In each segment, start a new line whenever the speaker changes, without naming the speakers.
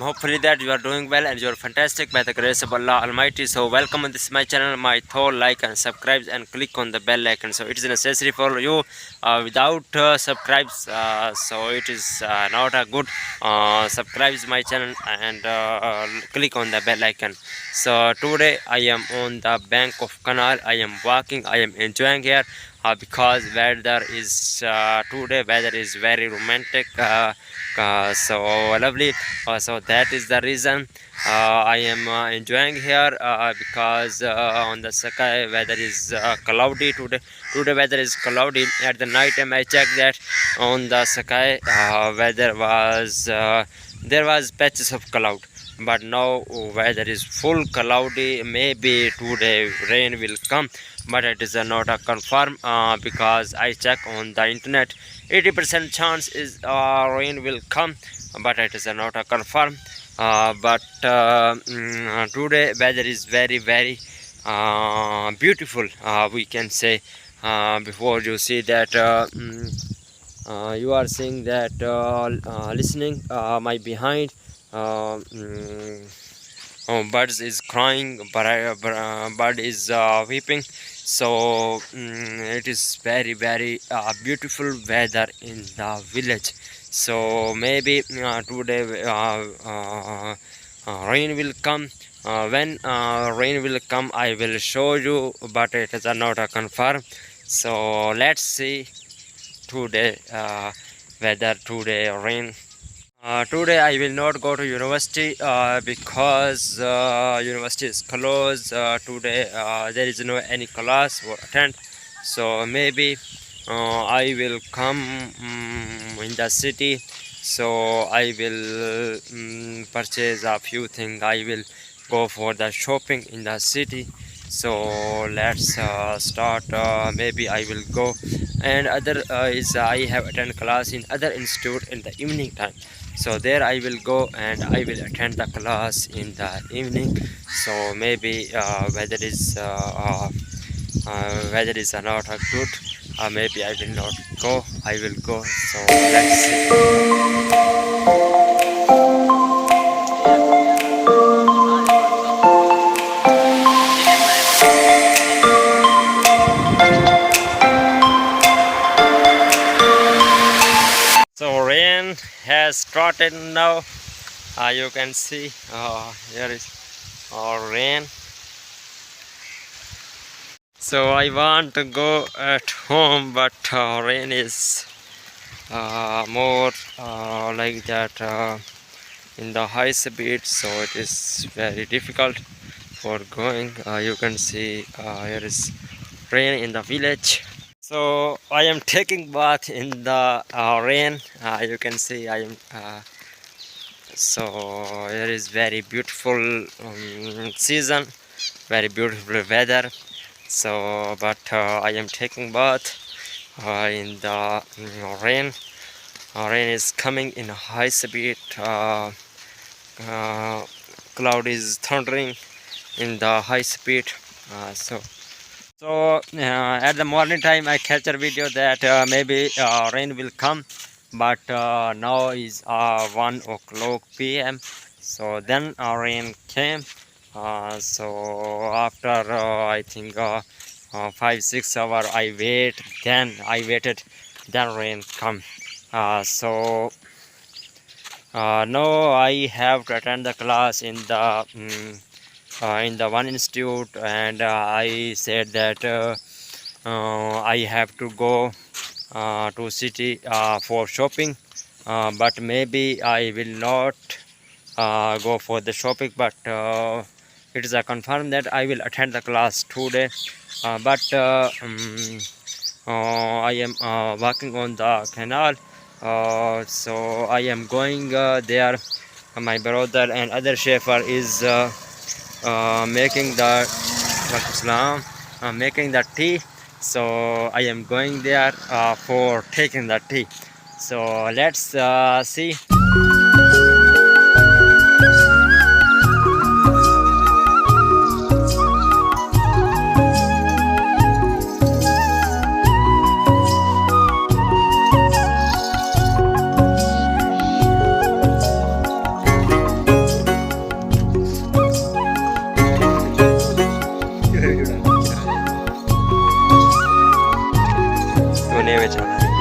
hopefully that you are doing well and you are fantastic by the grace of Allah Almighty. So welcome on this my channel. My thought, like and subscribe and click on the bell icon. So it is necessary for you. Without subscribes, so it is not a good. Subscribe my channel and click on the bell icon. So today I am on the bank of canal. I am walking. I am enjoying here because weather is today weather is very romantic. So lovely. So that is the reason I am enjoying here because on the sky weather is cloudy today. Today weather is cloudy. At the night time I checked that on the sky weather was there was patches of cloud, but now weather is full cloudy. Maybe today rain will come, but it is not a confirm because I check on the internet. 80% chance is rain will come, but it is not a confirm. Today weather is very beautiful, we can say. Before you see that you are seeing that listening my behind birds is crying, bird is weeping. So it is very beautiful weather in the village. So maybe today rain will come. When rain will come I will show you, but it is not a confirm. So let's see today whether today rain. Today I will not go to university because university is closed. Today there is no any class for attend. So maybe I will come in the city. So I will purchase a few things. I will go for the shopping in the city. So let's start. Maybe I will go, and other is I have attend class in other institute in the evening time. So there I will go and I will attend the class in the evening. So maybe weather is not a good. Maybe I will not go. I will go. So let's see. So rain has started now. You can see here is rain. So I want to go at home, but rain is more like that in the high speed, so it is very difficult for going. You can see here is rain in the village. So I am taking bath in the rain. You can see I am so here is very beautiful season, very beautiful weather. So but I am taking bath in the rain. Rain is coming in a high speed. Cloud is thundering in the high speed. So at the morning time I capture video that maybe rain will come, but now is 1 o'clock p.m. So then rain came. So after I think 5-6 hours I waited, then rain come. So now I have to attend the class in the one institute, and I said that I have to go to city for shopping, but maybe I will not go for the shopping, but it is a confirm that I will attend the class today. But I am walking on the canal. So I am going there. My brother and other shepherd is making the making the tea. So I am going there for taking the tea. So let's see. में जाना है।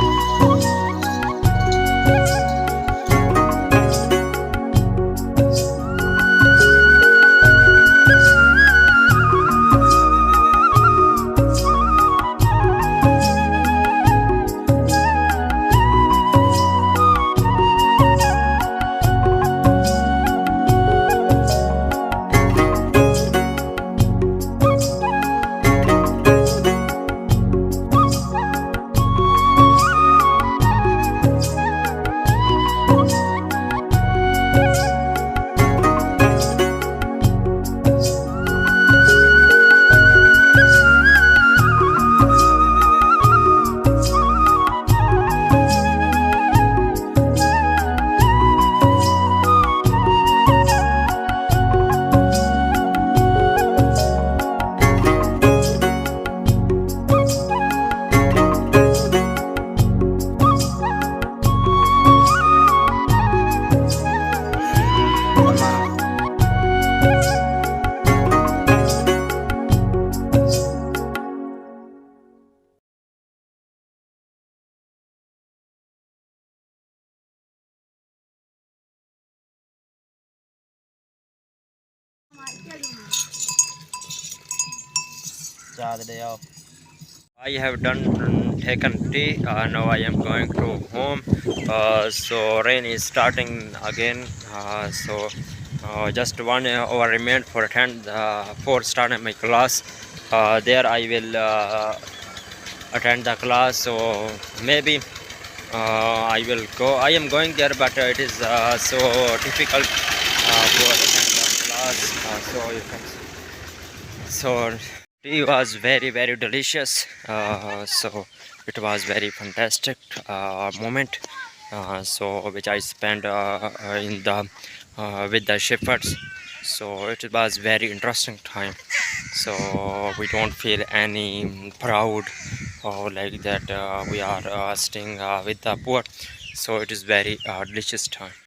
Start the day off. I have done taken tea. Now I am going to home. So rain is starting again. Just 1 hour remained for attend for start my class. There I will attend the class. So maybe I will go. I am going there, but it is so difficult for attend the class. So you can. So tea was very delicious. So it was very fantastic moment. So which I spent in the with the shepherds. So it was very interesting time. So we don't feel any proud or like that we are staying with the poor. So it is very delicious time.